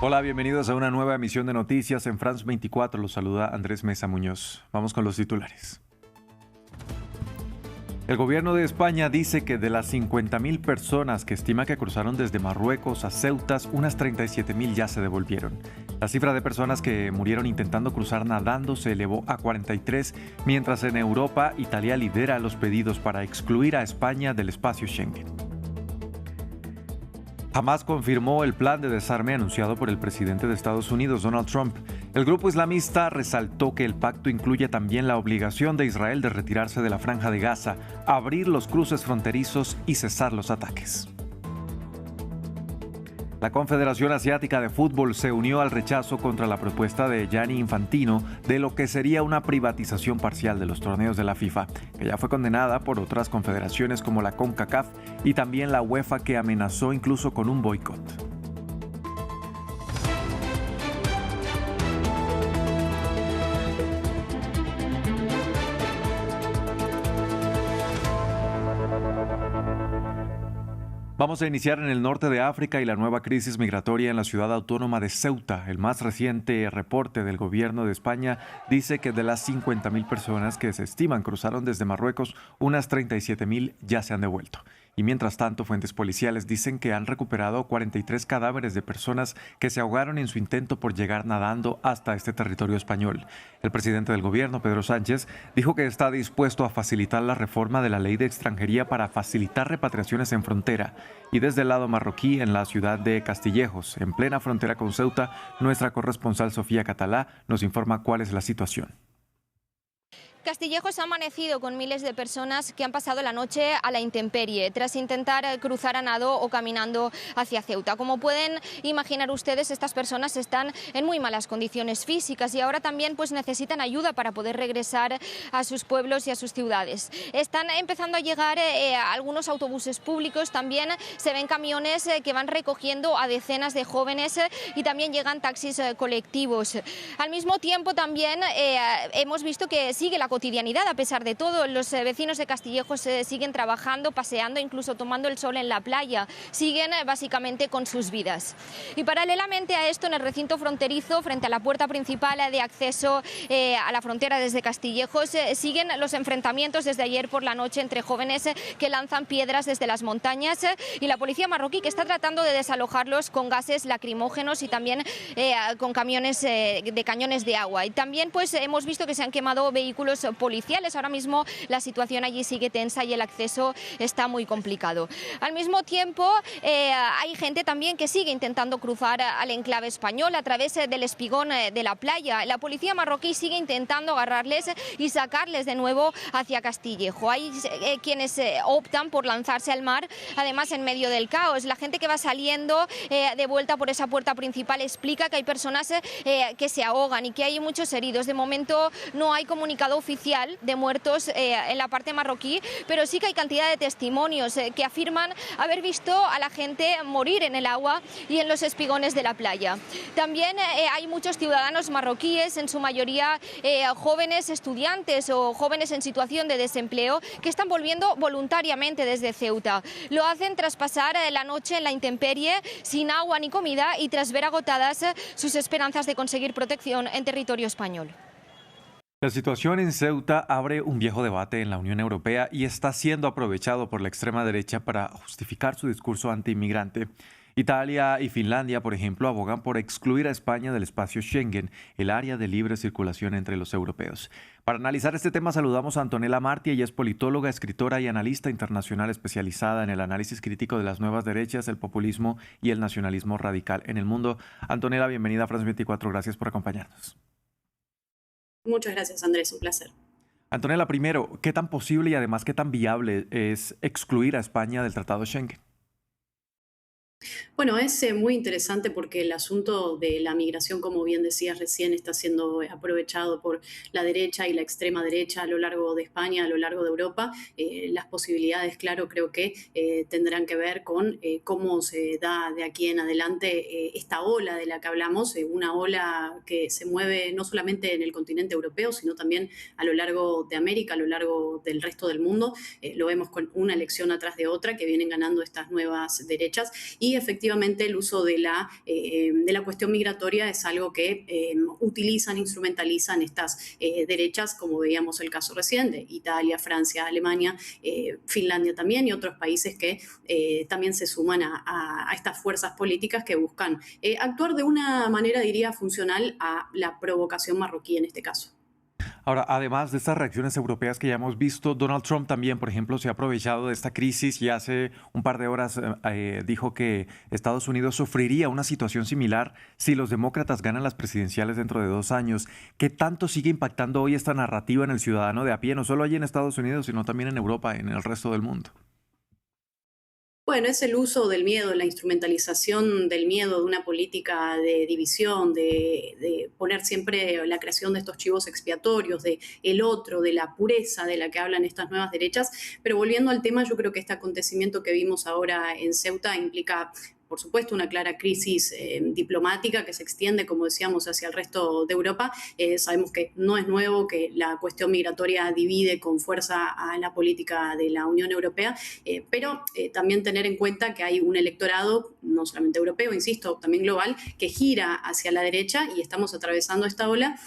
Hola, bienvenidos a una nueva emisión de noticias en France 24. Los saluda Andrés Mesa Muñoz. Vamos con los titulares. El gobierno de España dice que de las 50.000 personas que estima que cruzaron desde Marruecos a Ceuta, unas 37.000 ya se devolvieron. La cifra de personas que murieron intentando cruzar nadando se elevó a 43, mientras en Europa Italia lidera los pedidos para excluir a España del espacio Schengen. Hamás confirmó el plan de desarme anunciado por el presidente de Estados Unidos, Donald Trump. El grupo islamista resaltó que el pacto incluye también la obligación de Israel de retirarse de la Franja de Gaza, abrir los cruces fronterizos y cesar los ataques. La Confederación Asiática de Fútbol se unió al rechazo contra la propuesta de Gianni Infantino de lo que sería una privatización parcial de los torneos de la FIFA, que ya fue condenada por otras confederaciones como la CONCACAF y también la UEFA, que amenazó incluso con un boicot. Vamos a iniciar en el norte de África y la nueva crisis migratoria en la ciudad autónoma de Ceuta. El más reciente reporte del gobierno de España dice que de las 50.000 personas que se estiman cruzaron desde Marruecos, unas 37.000 ya se han devuelto. Y mientras tanto, fuentes policiales dicen que han recuperado 43 cadáveres de personas que se ahogaron en su intento por llegar nadando hasta este territorio español. El presidente del gobierno, Pedro Sánchez, dijo que está dispuesto a facilitar la reforma de la ley de extranjería para facilitar repatriaciones en frontera. Y desde el lado marroquí, en la ciudad de Castillejos, en plena frontera con Ceuta, nuestra corresponsal Sofía Catalá nos informa cuál es la situación. Castillejos ha amanecido con miles de personas que han pasado la noche a la intemperie tras intentar cruzar a nado o caminando hacia Ceuta. Como pueden imaginar ustedes, estas personas están en muy malas condiciones físicas y ahora también necesitan ayuda para poder regresar a sus pueblos y a sus ciudades. Están empezando a llegar algunos autobuses públicos, también se ven camiones que van recogiendo a decenas de jóvenes y también llegan taxis colectivos. Al mismo tiempo también hemos visto que sigue la cotidianidad. A pesar de todo, los vecinos de Castillejos siguen trabajando, paseando, incluso tomando el sol en la playa, siguen básicamente con sus vidas. Y paralelamente a esto, en el recinto fronterizo, frente a la puerta principal de acceso a la frontera desde Castillejos, siguen los enfrentamientos desde ayer por la noche entre jóvenes que lanzan piedras desde las montañas y la policía marroquí, que está tratando de desalojarlos con gases lacrimógenos y también con camiones de cañones de agua. Y también hemos visto que se han quemado vehículos policiales. Ahora mismo la situación allí sigue tensa y el acceso está muy complicado. Al mismo tiempo, hay gente también que sigue intentando cruzar al enclave español a través del espigón de la playa. La policía marroquí sigue intentando agarrarles y sacarles de nuevo hacia Castillejo. Hay quienes optan por lanzarse al mar, además en medio del caos. La gente que va saliendo de vuelta por esa puerta principal explica que hay personas que se ahogan y que hay muchos heridos. De momento no hay comunicado oficial de muertos en la parte marroquí, pero sí que hay cantidad de testimonios que afirman haber visto a la gente morir en el agua y en los espigones de la playa. También hay muchos ciudadanos marroquíes, en su mayoría jóvenes estudiantes o jóvenes en situación de desempleo, que están volviendo voluntariamente desde Ceuta. Lo hacen tras pasar la noche en la intemperie, sin agua ni comida, y tras ver agotadas sus esperanzas de conseguir protección en territorio español. La situación en Ceuta abre un viejo debate en la Unión Europea y está siendo aprovechado por la extrema derecha para justificar su discurso antiinmigrante. Italia y Finlandia, por ejemplo, abogan por excluir a España del espacio Schengen, el área de libre circulación entre los europeos. Para analizar este tema saludamos a Antonella Marti. Ella es politóloga, escritora y analista internacional especializada en el análisis crítico de las nuevas derechas, el populismo y el nacionalismo radical en el mundo. Antonella, bienvenida a France 24. Gracias por acompañarnos. Muchas gracias, Andrés, un placer. Antonella, primero, ¿qué tan posible y además qué tan viable es excluir a España del Tratado Schengen? Bueno, es muy interesante porque el asunto de la migración, como bien decías recién, está siendo aprovechado por la derecha y la extrema derecha a lo largo de España, a lo largo de Europa. Las posibilidades, claro, creo que tendrán que ver con cómo se da de aquí en adelante esta ola de la que hablamos, una ola que se mueve no solamente en el continente europeo, sino también a lo largo de América, a lo largo del resto del mundo. Lo vemos con una elección atrás de otra que vienen ganando estas nuevas derechas. Y efectivamente el uso de la cuestión migratoria es algo que utilizan, instrumentalizan estas derechas, como veíamos el caso recién de Italia, Francia, Alemania, Finlandia también, y otros países que también se suman a estas fuerzas políticas que buscan actuar de una manera, diría, funcional a la provocación marroquí en este caso. Ahora, además de estas reacciones europeas que ya hemos visto, Donald Trump también, por ejemplo, se ha aprovechado de esta crisis y hace un par de horas dijo que Estados Unidos sufriría una situación similar si los demócratas ganan las presidenciales dentro de 2 años. ¿Qué tanto sigue impactando hoy esta narrativa en el ciudadano de a pie, no solo allí en Estados Unidos, sino también en Europa, en el resto del mundo? Bueno, es el uso del miedo, la instrumentalización del miedo de una política de división, de poner siempre la creación de estos chivos expiatorios, de el otro, de la pureza de la que hablan estas nuevas derechas. Pero volviendo al tema, yo creo que este acontecimiento que vimos ahora en Ceuta implica, por supuesto, una clara crisis diplomática que se extiende, como decíamos, hacia el resto de Europa. Sabemos que no es nuevo, que la cuestión migratoria divide con fuerza a la política de la Unión Europea, pero también tener en cuenta que hay un electorado, no solamente europeo, insisto, también global, que gira hacia la derecha y estamos atravesando esta ola.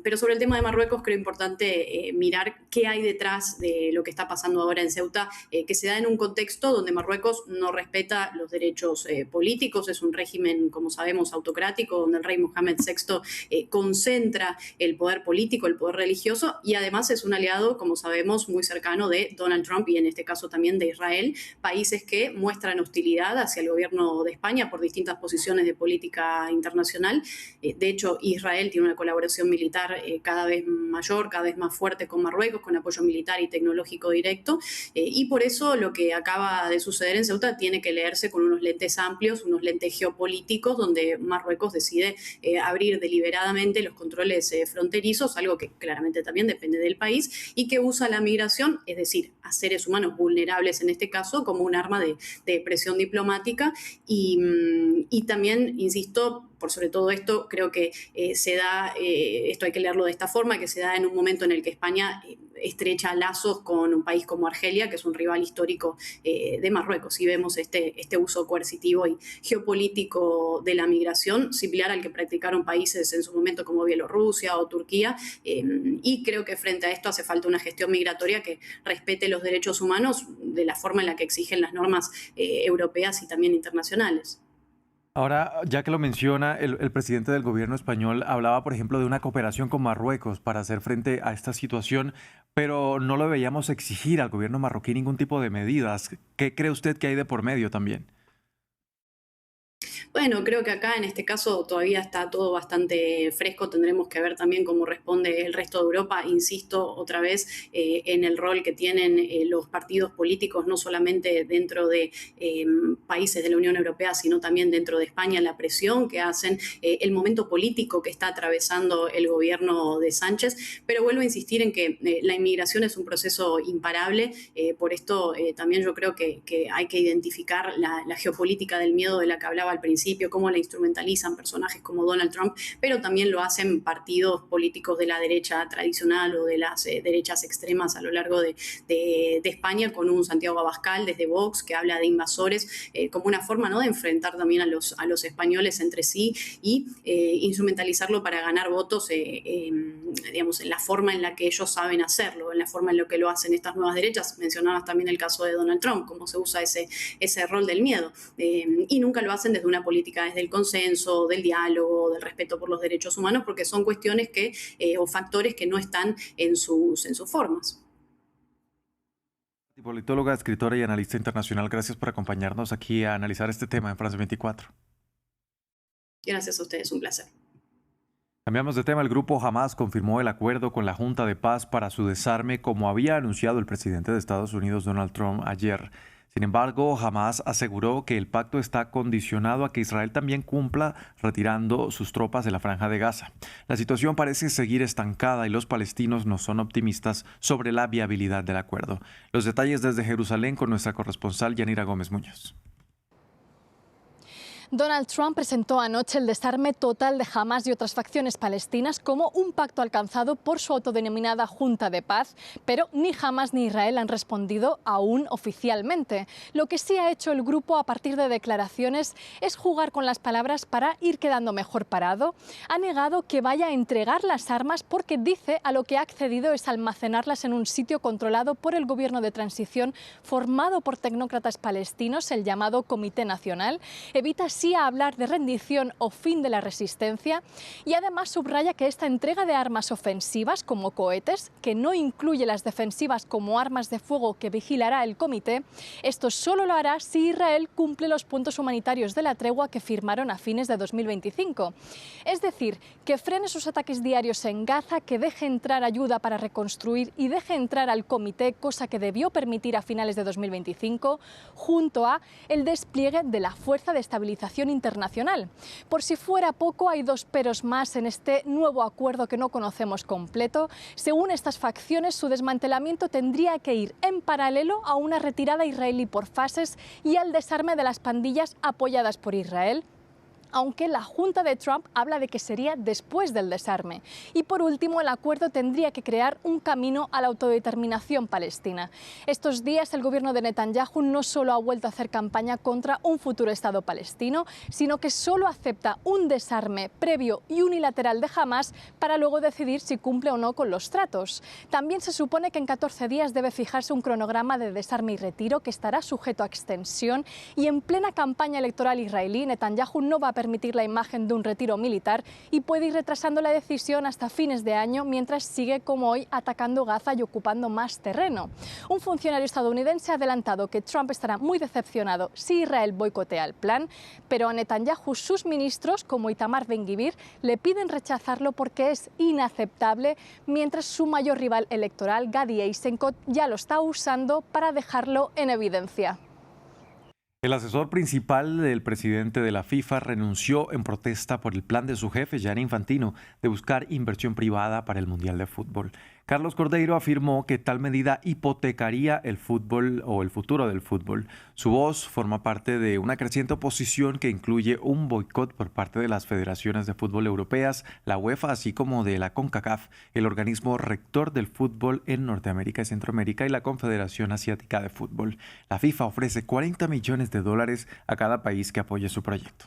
Pero sobre el tema de Marruecos, creo importante mirar qué hay detrás de lo que está pasando ahora en Ceuta, que se da en un contexto donde Marruecos no respeta los derechos políticos, es un régimen, como sabemos, autocrático, donde el rey Mohamed VI concentra el poder político, el poder religioso, y además es un aliado, como sabemos, muy cercano de Donald Trump y en este caso también de Israel, países que muestran hostilidad hacia el gobierno de España por distintas posiciones de política internacional. De hecho, Israel tiene una colaboración militar cada vez mayor, cada vez más fuerte con Marruecos, con apoyo militar y tecnológico directo, y por eso lo que acaba de suceder en Ceuta tiene que leerse con unos lentes amplios, unos lentes geopolíticos, donde Marruecos decide abrir deliberadamente los controles fronterizos, algo que claramente también depende del país, y que usa la migración, es decir, a seres humanos vulnerables en este caso, como un arma de presión diplomática. Y también, insisto, por sobre todo esto, creo que se da, esto hay que leerlo de esta forma, que se da en un momento en el que España estrecha lazos con un país como Argelia, que es un rival histórico de Marruecos, y vemos este uso coercitivo y geopolítico de la migración, similar al que practicaron países en su momento como Bielorrusia o Turquía, y creo que frente a esto hace falta una gestión migratoria que respete los derechos humanos de la forma en la que exigen las normas europeas y también internacionales. Ahora, ya que lo menciona, el presidente del gobierno español hablaba, por ejemplo, de una cooperación con Marruecos para hacer frente a esta situación, pero no lo veíamos exigir al gobierno marroquí ningún tipo de medidas. ¿Qué cree usted que hay de por medio también? Bueno, creo que acá en este caso todavía está todo bastante fresco. Tendremos que ver también cómo responde el resto de Europa. Insisto otra vez en el rol que tienen los partidos políticos, no solamente dentro de países de la Unión Europea, sino también dentro de España, la presión que hacen, el momento político que está atravesando el gobierno de Sánchez. Pero vuelvo a insistir en que la inmigración es un proceso imparable. Por esto también yo creo que hay que identificar la geopolítica del miedo de la que hablaba al principio, cómo la instrumentalizan personajes como Donald Trump, pero también lo hacen partidos políticos de la derecha tradicional o de las derechas extremas a lo largo de España, con un Santiago Abascal desde Vox que habla de invasores como una forma, ¿no?, de enfrentar también a los españoles entre sí y instrumentalizarlo para ganar votos, digamos, en la forma en la que ellos saben hacerlo, en la forma en la que lo hacen estas nuevas derechas. Mencionabas también el caso de Donald Trump, cómo se usa ese rol del miedo, y nunca lo hacen desde una política, desde el consenso, del diálogo, del respeto por los derechos humanos, porque son cuestiones o factores que no están en sus formas. Politóloga, escritora y analista internacional, gracias por acompañarnos aquí a analizar este tema en France 24. Gracias a ustedes, un placer. Cambiamos de tema. El grupo Hamás confirmó el acuerdo con la Junta de Paz para su desarme, como había anunciado el presidente de Estados Unidos, Donald Trump, ayer. Sin embargo, Hamás aseguró que el pacto está condicionado a que Israel también cumpla retirando sus tropas de la Franja de Gaza. La situación parece seguir estancada y los palestinos no son optimistas sobre la viabilidad del acuerdo. Los detalles desde Jerusalén con nuestra corresponsal Yanira Gómez Muñoz. Donald Trump presentó anoche el desarme total de Hamás y otras facciones palestinas como un pacto alcanzado por su autodenominada Junta de Paz, pero ni Hamás ni Israel han respondido aún oficialmente. Lo que sí ha hecho el grupo a partir de declaraciones es jugar con las palabras para ir quedando mejor parado. Ha negado que vaya a entregar las armas porque dice a lo que ha accedido es almacenarlas en un sitio controlado por el gobierno de transición formado por tecnócratas palestinos, el llamado Comité Nacional. Evita sí a hablar de rendición o fin de la resistencia y además subraya que esta entrega de armas ofensivas como cohetes, que no incluye las defensivas como armas de fuego que vigilará el comité, esto solo lo hará si Israel cumple los puntos humanitarios de la tregua que firmaron a fines de 2025. Es decir, que frene sus ataques diarios en Gaza, que deje entrar ayuda para reconstruir y deje entrar al comité, cosa que debió permitir a finales de 2025, junto a el despliegue de la Fuerza de Estabilización Internacional. Por si fuera poco, hay dos peros más en este nuevo acuerdo que no conocemos completo. Según estas facciones, su desmantelamiento tendría que ir en paralelo a una retirada israelí por fases y al desarme de las pandillas apoyadas por Israel, aunque la Junta de Trump habla de que sería después del desarme. Y por último, el acuerdo tendría que crear un camino a la autodeterminación palestina. Estos días el gobierno de Netanyahu no solo ha vuelto a hacer campaña contra un futuro Estado palestino, sino que solo acepta un desarme previo y unilateral de Hamás para luego decidir si cumple o no con los tratos. También se supone que en 14 días debe fijarse un cronograma de desarme y retiro que estará sujeto a extensión, y en plena campaña electoral israelí, Netanyahu no va a permitir la imagen de un retiro militar y puede ir retrasando la decisión hasta fines de año mientras sigue como hoy atacando Gaza y ocupando más terreno. Un funcionario estadounidense ha adelantado que Trump estará muy decepcionado si Israel boicotea el plan, pero a Netanyahu sus ministros como Itamar Ben-Gvir le piden rechazarlo porque es inaceptable, mientras su mayor rival electoral Gadi Eisenkot ya lo está usando para dejarlo en evidencia. El asesor principal del presidente de la FIFA renunció en protesta por el plan de su jefe, Gianni Infantino, de buscar inversión privada para el Mundial de Fútbol. Carlos Cordeiro afirmó que tal medida hipotecaría el fútbol o el futuro del fútbol. Su voz forma parte de una creciente oposición que incluye un boicot por parte de las federaciones de fútbol europeas, la UEFA, así como de la CONCACAF, el organismo rector del fútbol en Norteamérica y Centroamérica, y la Confederación Asiática de Fútbol. La FIFA ofrece $40 millones a cada país que apoye su proyecto.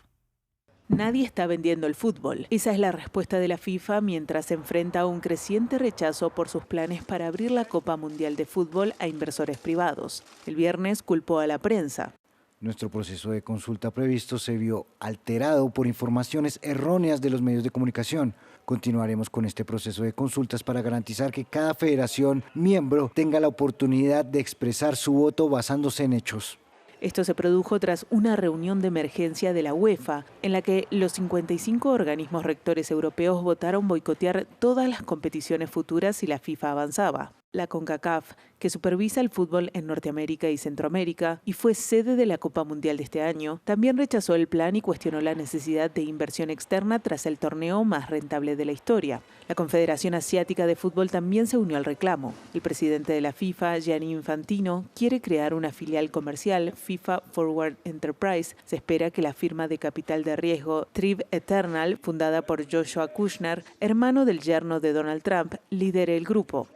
Nadie está vendiendo el fútbol. Esa es la respuesta de la FIFA mientras se enfrenta a un creciente rechazo por sus planes para abrir la Copa Mundial de Fútbol a inversores privados. El viernes culpó a la prensa. Nuestro proceso de consulta previsto se vio alterado por informaciones erróneas de los medios de comunicación. Continuaremos con este proceso de consultas para garantizar que cada federación miembro tenga la oportunidad de expresar su voto basándose en hechos. Esto se produjo tras una reunión de emergencia de la UEFA, en la que los 55 organismos rectores europeos votaron boicotear todas las competiciones futuras si la FIFA avanzaba. La CONCACAF, que supervisa el fútbol en Norteamérica y Centroamérica y fue sede de la Copa Mundial de este año, también rechazó el plan y cuestionó la necesidad de inversión externa tras el torneo más rentable de la historia. La Confederación Asiática de Fútbol también se unió al reclamo. El presidente de la FIFA, Gianni Infantino, quiere crear una filial comercial, FIFA Forward Enterprise. Se espera que la firma de capital de riesgo Thrive Eternal, fundada por Joshua Kushner, hermano del yerno de Donald Trump, lidere el grupo.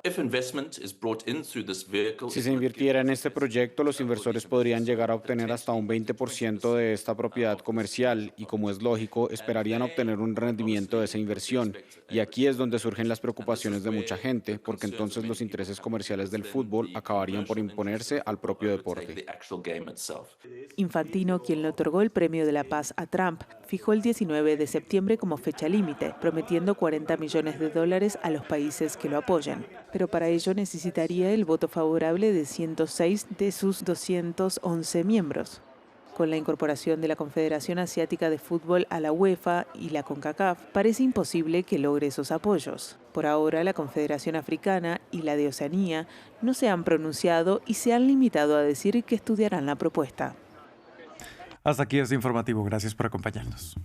Si se invirtiera en este proyecto, los inversores podrían llegar a obtener hasta un 20% de esta propiedad comercial y, como es lógico, esperarían obtener un rendimiento de esa inversión. Y aquí es donde surgen las preocupaciones de mucha gente, porque entonces los intereses comerciales del fútbol acabarían por imponerse al propio deporte. Infantino, quien le otorgó el Premio de la Paz a Trump, fijó el 19 de septiembre como fecha límite, prometiendo $40 millones a los países que lo apoyan. Pero para ello necesitaría el voto favorable de 106 de sus 211 miembros. Con la incorporación de la Confederación Asiática de Fútbol a la UEFA y la CONCACAF, parece imposible que logre esos apoyos. Por ahora, la Confederación Africana y la de Oceanía no se han pronunciado y se han limitado a decir que estudiarán la propuesta. Hasta aquí este informativo. Gracias por acompañarnos.